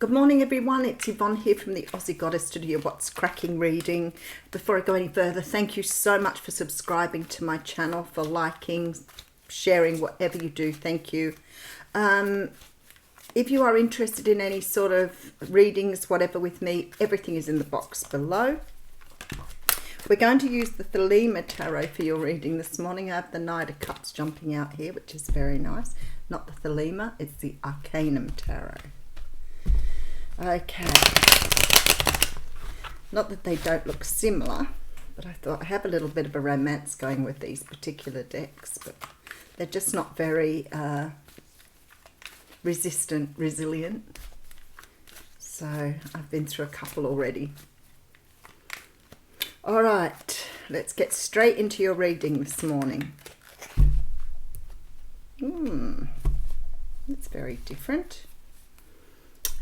Good morning everyone, it's Yvonne here from the Aussie Goddess to do your What's Cracking reading. Before I go any further, thank you so much for subscribing to my channel, for liking, sharing, whatever you do, thank you. If you are interested in any sort of readings, whatever with me, everything is in the box below. We're going to use the Thelema Tarot for your reading this morning. I have the Knight of Cups jumping out here, which is very nice. Not the Thelema, it's the Arcanum Tarot. Okay, not that they don't look similar, but I thought I have a little bit of a romance going with these particular decks, but they're just not very resilient. So I've been through a couple already. All right, let's get straight into your reading this morning. That's very different.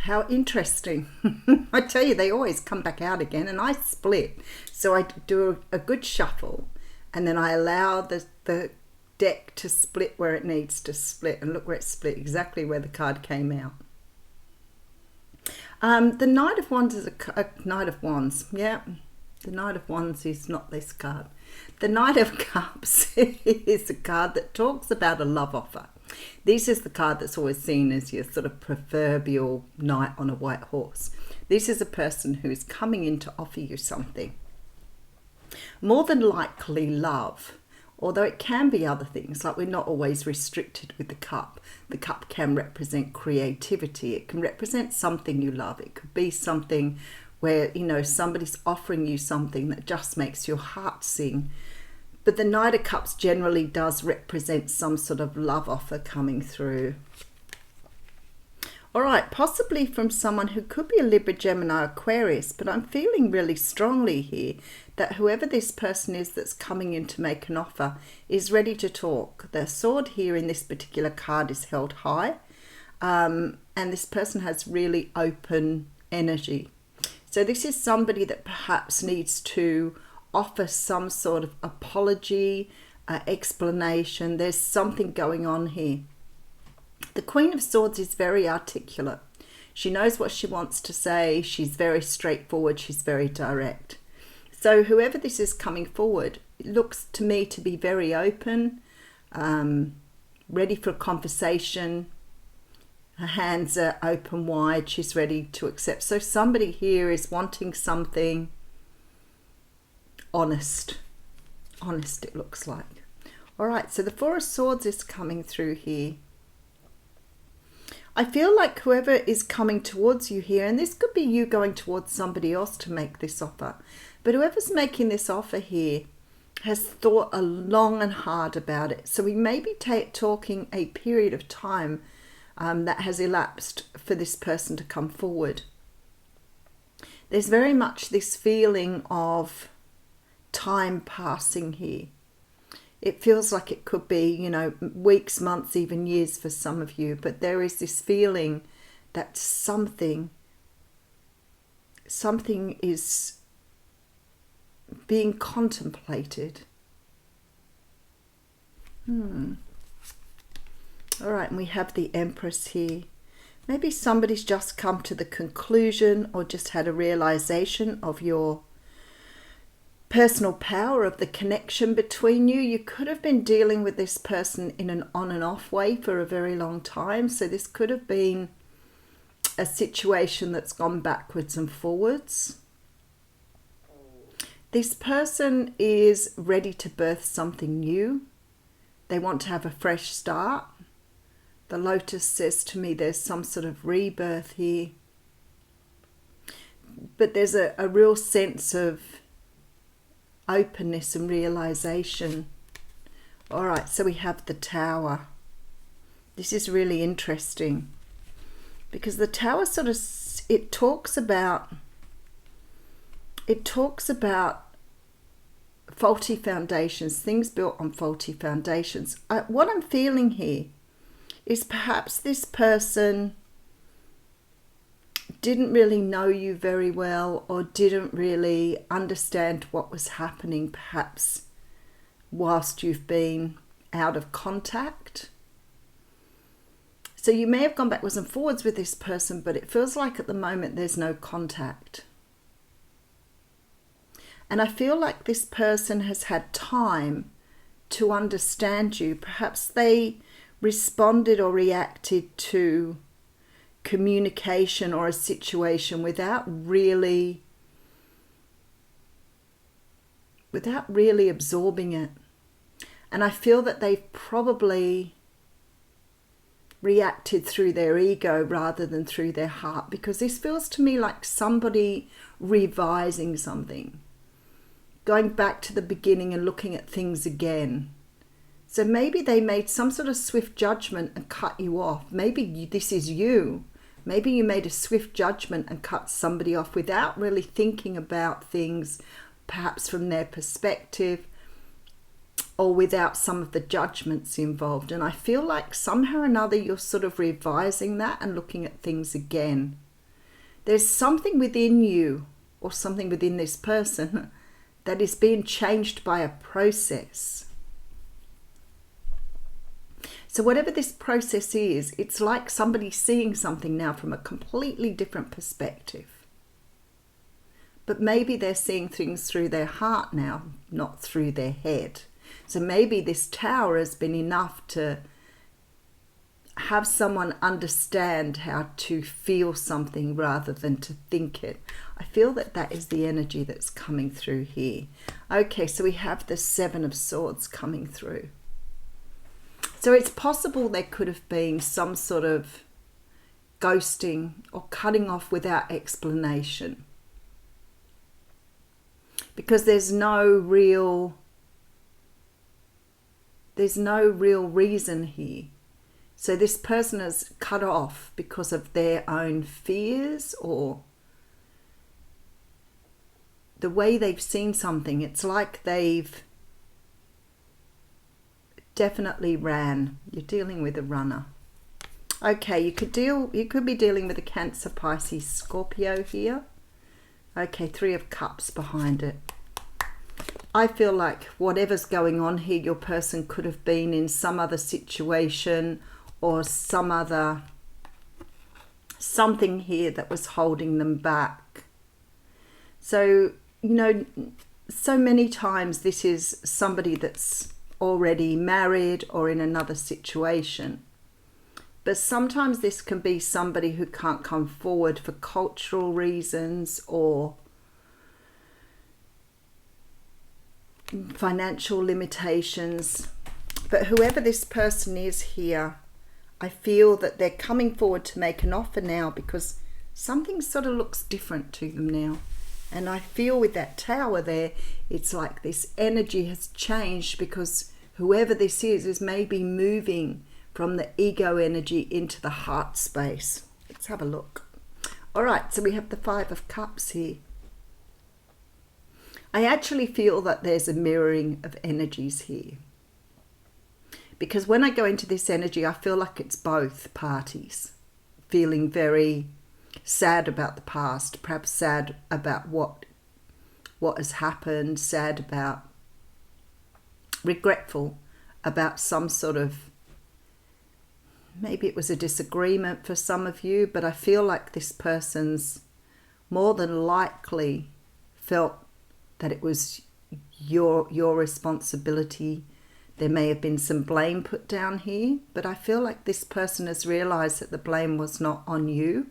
How interesting. I tell you, they always come back out again, and I split. So I do a good shuffle, and then I allow the deck to split where it needs to split, and look where it split, exactly where the card came out. The Knight of Wands is a Knight of Wands, yeah. The Knight of Wands is not this card. The Knight of Cups is a card that talks about a love offer. This is the card that's always seen as your sort of proverbial knight on a white horse. This is a person who is coming in to offer you something. More than likely love, although it can be other things, like we're not always restricted with the cup. The cup can represent creativity. It can represent something you love. It could be something where, you know, somebody's offering you something that just makes your heart sing. But the Knight of Cups generally does represent some sort of love offer coming through. All right, possibly from someone who could be a Libra, Gemini, Aquarius, but I'm feeling really strongly here that whoever this person is that's coming in to make an offer is ready to talk. The sword here in this particular card is held high, and this person has really open energy. So this is somebody that perhaps needs to offer some sort of apology, explanation. There's something going on here. The Queen of Swords is very articulate. She knows what she wants to say. She's very straightforward. She's very direct. So whoever this is coming forward, it looks to me to be very open, ready for a conversation. Her hands are open wide. She's ready to accept. So somebody here is wanting something honest, it looks like. All right, so the Four of Swords is coming through here. I feel like whoever is coming towards you here, and this could be you going towards somebody else to make this offer, but whoever's making this offer here has thought a long and hard about it. So we may be talking a period of time that has elapsed for this person to come forward. There's very much this feeling of time passing here. It feels like it could be, you know, weeks, months, even years for some of you, but there is this feeling that something is being contemplated. All right, and we have the Empress here. Maybe somebody's just come to the conclusion or just had a realization of your personal power, of the connection between you. You could have been dealing with this person in an on and off way for a very long time. So this could have been a situation that's gone backwards and forwards. This person is ready to birth something new. They want to have a fresh start. The Lotus says to me there's some sort of rebirth here. But there's a real sense of openness and realization. All right, so we have the Tower. This is really interesting because the Tower sort of, it talks about faulty foundations, things built on faulty foundations. What I'm feeling here is perhaps this person didn't really know you very well or didn't really understand what was happening perhaps whilst you've been out of contact. So you may have gone backwards and forwards with this person, but it feels like at the moment there's no contact. And I feel like this person has had time to understand you. Perhaps they responded or reacted to communication or a situation without really absorbing it. And I feel that they've probably reacted through their ego rather than through their heart, because this feels to me like somebody revising something, going back to the beginning and looking at things again. So maybe they made some sort of swift judgment and cut you off. Maybe this is you. Maybe you made a swift judgment and cut somebody off without really thinking about things, perhaps from their perspective, or without some of the judgments involved. And I feel like somehow or another you're sort of revising that and looking at things again. There's something within you or something within this person that is being changed by a process. So whatever this process is, it's like somebody seeing something now from a completely different perspective. But maybe they're seeing things through their heart now, not through their head. So maybe this tower has been enough to have someone understand how to feel something rather than to think it. I feel that that is the energy that's coming through here. Okay, so we have the Seven of Swords coming through. So it's possible there could have been some sort of ghosting or cutting off without explanation, because there's no real reason here. So this person has cut off because of their own fears or the way they've seen something. It's like they've definitely ran. You're dealing with a runner. Okay, you could be dealing with a Cancer, Pisces, Scorpio here. Okay, Three of Cups behind it. I feel like whatever's going on here, your person could have been in some other situation or something here that was holding them back. So, so many times this is somebody that's already married or in another situation. But sometimes this can be somebody who can't come forward for cultural reasons or financial limitations. But whoever this person is here, I feel that they're coming forward to make an offer now because something sort of looks different to them now. And I feel with that tower there, it's like this energy has changed because whoever this is maybe moving from the ego energy into the heart space. Let's have a look. All right, so we have the Five of Cups here. I actually feel that there's a mirroring of energies here. Because when I go into this energy, I feel like it's both parties feeling very sad about the past, perhaps sad about what has happened, sad about, regretful about some sort of, maybe it was a disagreement for some of you, but I feel like this person's more than likely felt that it was your responsibility. There may have been some blame put down here, but I feel like this person has realized that the blame was not on you,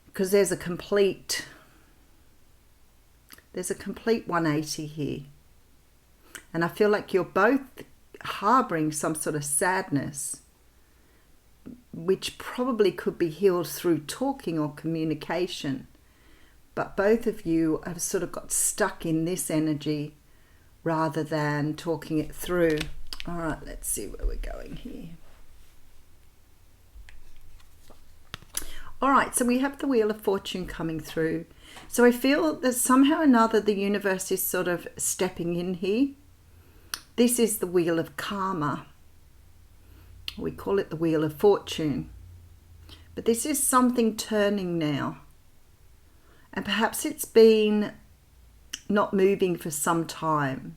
because there's a complete 180 here. And I feel like you're both harboring some sort of sadness, which probably could be healed through talking or communication. But both of you have sort of got stuck in this energy rather than talking it through. All right, let's see where we're going here. All right, so we have the Wheel of Fortune coming through. So I feel that somehow or another the universe is sort of stepping in here. This is the Wheel of Karma. We call it the Wheel of Fortune. But this is something turning now. And perhaps it's been not moving for some time.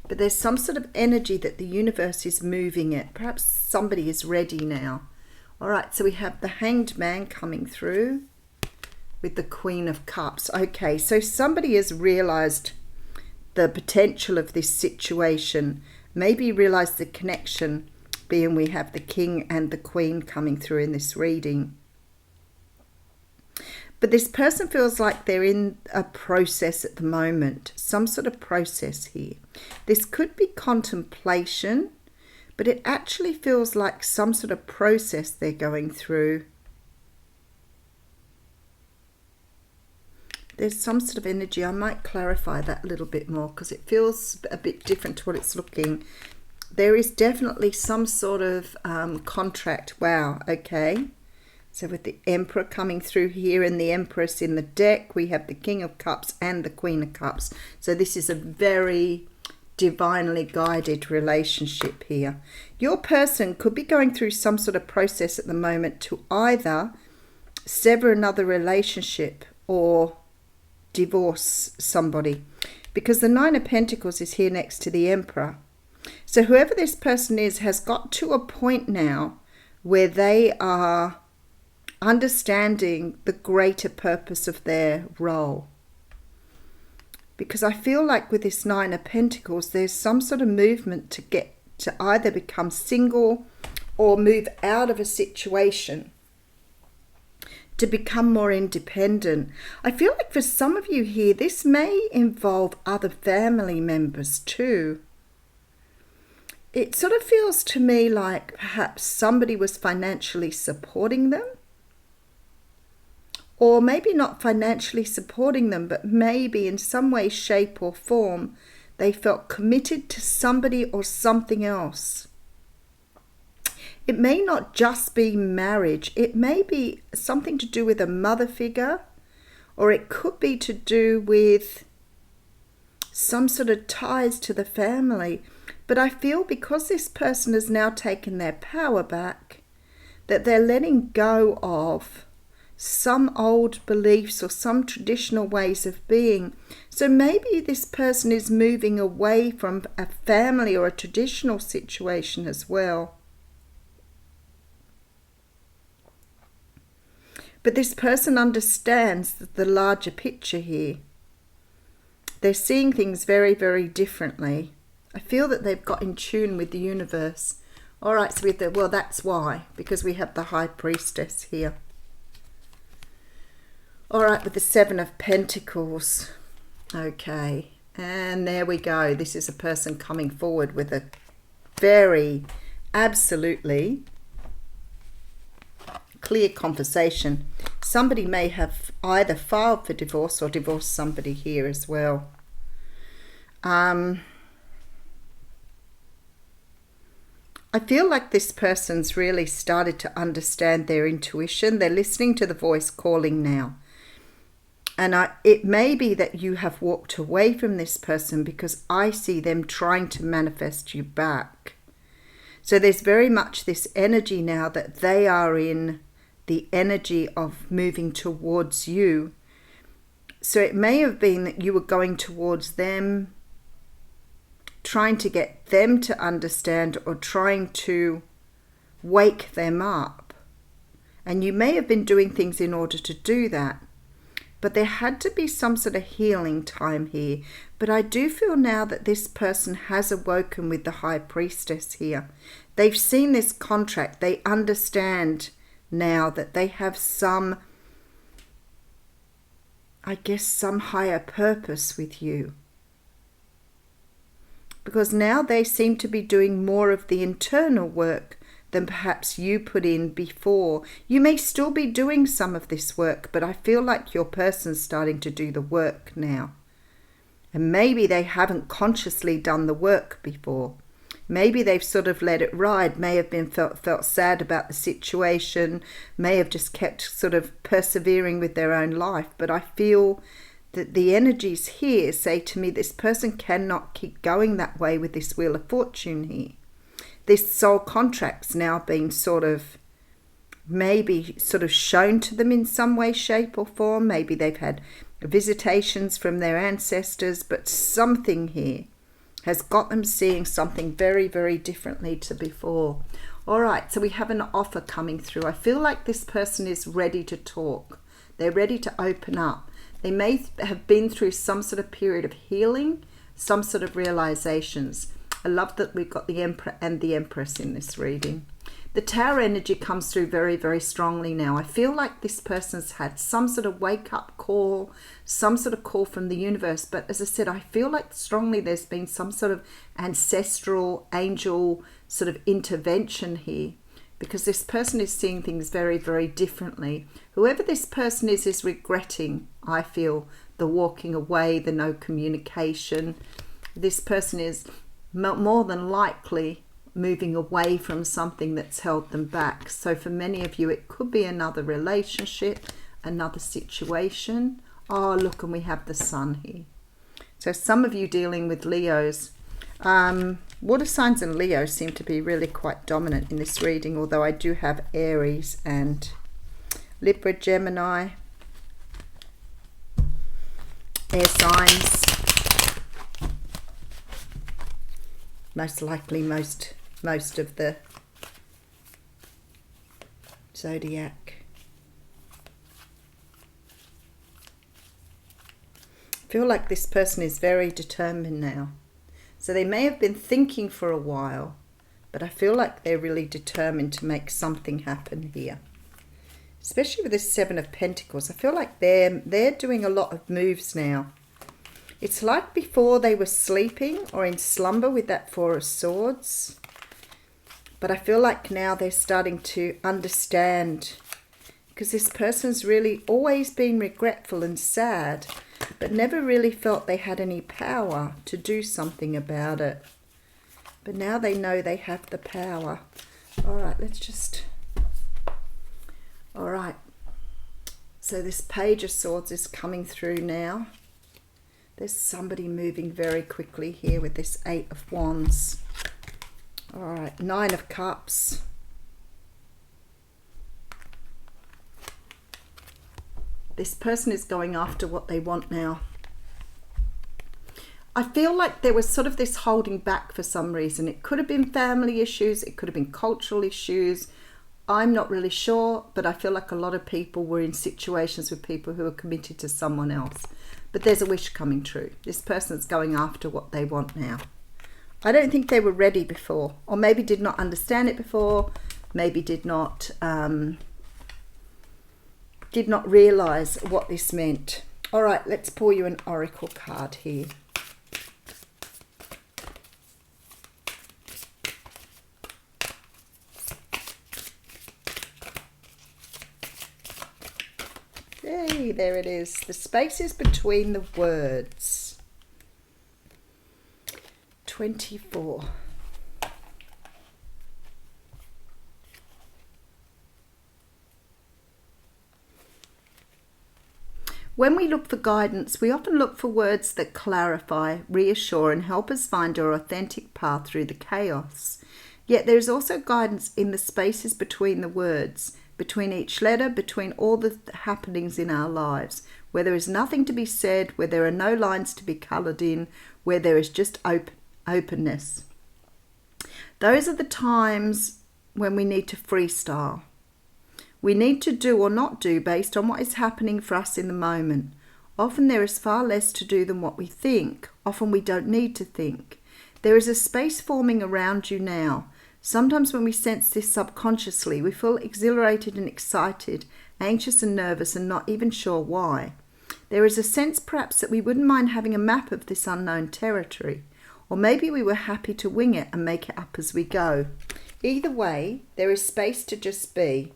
But there's some sort of energy that the universe is moving it. Perhaps somebody is ready now. All right, so we have the Hanged Man coming through with the Queen of Cups. Okay, so somebody has realized the potential of this situation. Maybe realized the connection, being we have the King and the Queen coming through in this reading. But this person feels like they're in a process at the moment, some sort of process here. This could be contemplation, but it actually feels like some sort of process they're going through. There's some sort of energy. I might clarify that a little bit more because it feels a bit different to what it's looking. There is definitely some sort of contract. Wow, okay. So with the Emperor coming through here and the Empress in the deck, we have the King of Cups and the Queen of Cups. So this is a very divinely guided relationship here. Your person could be going through some sort of process at the moment to either sever another relationship or divorce somebody, because the Nine of Pentacles is here next to the Emperor. So whoever this person is has got to a point now where they are understanding the greater purpose of their role. Because I feel like with this Nine of Pentacles, there's some sort of movement to get to either become single or move out of a situation to become more independent. I feel like for some of you here, this may involve other family members too. It sort of feels to me like perhaps somebody was financially supporting them. Or maybe not financially supporting them, but maybe in some way, shape or form, they felt committed to somebody or something else. It may not just be marriage. It may be something to do with a mother figure, or it could be to do with some sort of ties to the family. But I feel because this person has now taken their power back, that they're letting go of some old beliefs or some traditional ways of being. So maybe this person is moving away from a family or a traditional situation as well. But this person understands the larger picture here. They're seeing things very, very differently. I feel that they've got in tune with the universe. All right, so with the, well, that's why, because we have the High Priestess here. All right, with the Seven of Pentacles. Okay, and there we go. This is a person coming forward with a very, absolutely clear conversation. Somebody may have either filed for divorce or divorced somebody here as well. I feel like this person's really started to understand their intuition. They're listening to the voice calling now. And it may be that you have walked away from this person because I see them trying to manifest you back. So there's very much this energy now that they are in the energy of moving towards you. So it may have been that you were going towards them, trying to get them to understand or trying to wake them up. And you may have been doing things in order to do that. But there had to be some sort of healing time here. But I do feel now that this person has awoken with the High Priestess here. They've seen this contract. They understand now that they have some, I guess, some higher purpose with you. Because now they seem to be doing more of the internal work than perhaps you put in before. You may still be doing some of this work, but I feel like your person's starting to do the work now. And maybe they haven't consciously done the work before. Maybe they've sort of let it ride, may have been felt sad about the situation, may have just kept sort of persevering with their own life. But I feel that the energies here say to me this person cannot keep going that way with this Wheel of Fortune here. This soul contract's now been sort of maybe sort of shown to them in some way, shape or form. Maybe they've had visitations from their ancestors, but something here has got them seeing something very, very differently to before. All right, so we have an offer coming through. I feel like this person is ready to talk. They're ready to open up. They may have been through some sort of period of healing, some sort of realizations. I love that we've got the Emperor and the Empress in this reading. The Tower energy comes through very, very strongly now. I feel like this person's had some sort of wake-up call, some sort of call from the universe. But as I said, I feel like strongly there's been some sort of ancestral angel sort of intervention here, because this person is seeing things very, very differently. Whoever this person is regretting, I feel, the walking away, the no communication. This person is more than likely moving away from something that's held them back. So for many of you, it could be another relationship, another situation. Oh, look, and we have the Sun here. So some of you dealing with Leos. Water signs and Leo seem to be really quite dominant in this reading, although I do have Aries and Libra, Gemini, air signs. Most likely most of the zodiac. I feel like this person is very determined now. So they may have been thinking for a while, but I feel like they're really determined to make something happen here. Especially with this Seven of Pentacles. I feel like they're doing a lot of moves now. It's like before they were sleeping or in slumber with that Four of Swords. But I feel like now they're starting to understand, because this person's really always been regretful and sad, but never really felt they had any power to do something about it. But now they know they have the power. All right, all right. So this Page of Swords is coming through now. There's somebody moving very quickly here with this Eight of Wands. All right, Nine of Cups. This person is going after what they want now. I feel like there was sort of this holding back for some reason. It could have been family issues. It could have been cultural issues. I'm not really sure, but I feel like a lot of people were in situations with people who are committed to someone else. But there's a wish coming true. This person's going after what they want now. I don't think they were ready before, or maybe did not understand it before, maybe did not realize what this meant. All right, let's pull you an oracle card here. Hey, there it is. The spaces between the words. 24. When we look for guidance, we often look for words that clarify, reassure, and help us find our authentic path through the chaos. Yet there is also guidance in the spaces between the words, between each letter, between all the happenings in our lives, where there is nothing to be said, where there are no lines to be coloured in, where there is just openness. Those are the times when we need to freestyle. We need to do or not do based on what is happening for us in the moment. Often there is far less to do than what we think. Often we don't need to think. There is a space forming around you now. Sometimes when we sense this subconsciously, we feel exhilarated and excited, anxious and nervous, and not even sure why. There is a sense perhaps that we wouldn't mind having a map of this unknown territory. Or maybe we were happy to wing it and make it up as we go. Either way, there is space to just be.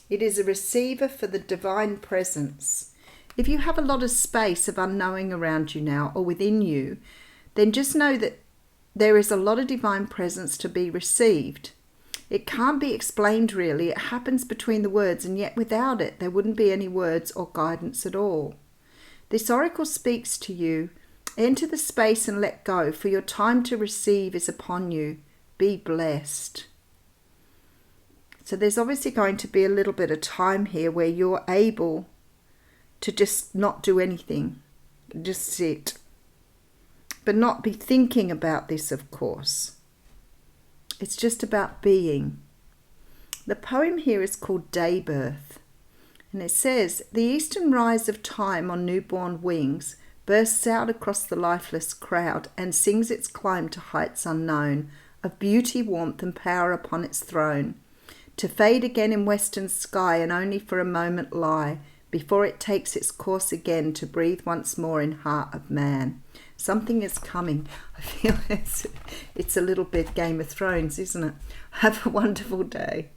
It is a receiver for the divine presence. If you have a lot of space of unknowing around you now or within you, then just know that there is a lot of divine presence to be received. It can't be explained really. It happens between the words, and yet without it, there wouldn't be any words or guidance at all. This oracle speaks to you. Enter the space and let go, for your time to receive is upon you. Be blessed. So there's obviously going to be a little bit of time here where you're able to just not do anything, just sit. but not be thinking about this, of course. It's just about being. The poem here is called Daybirth, and it says, the eastern rise of time on newborn wings bursts out across the lifeless crowd and sings its climb to heights unknown, of beauty, warmth and power upon its throne, to fade again in western sky and only for a moment lie, before it takes its course again to breathe once more in heart of man. Something is coming. I feel it's a little bit Game of Thrones, isn't it? Have a wonderful day.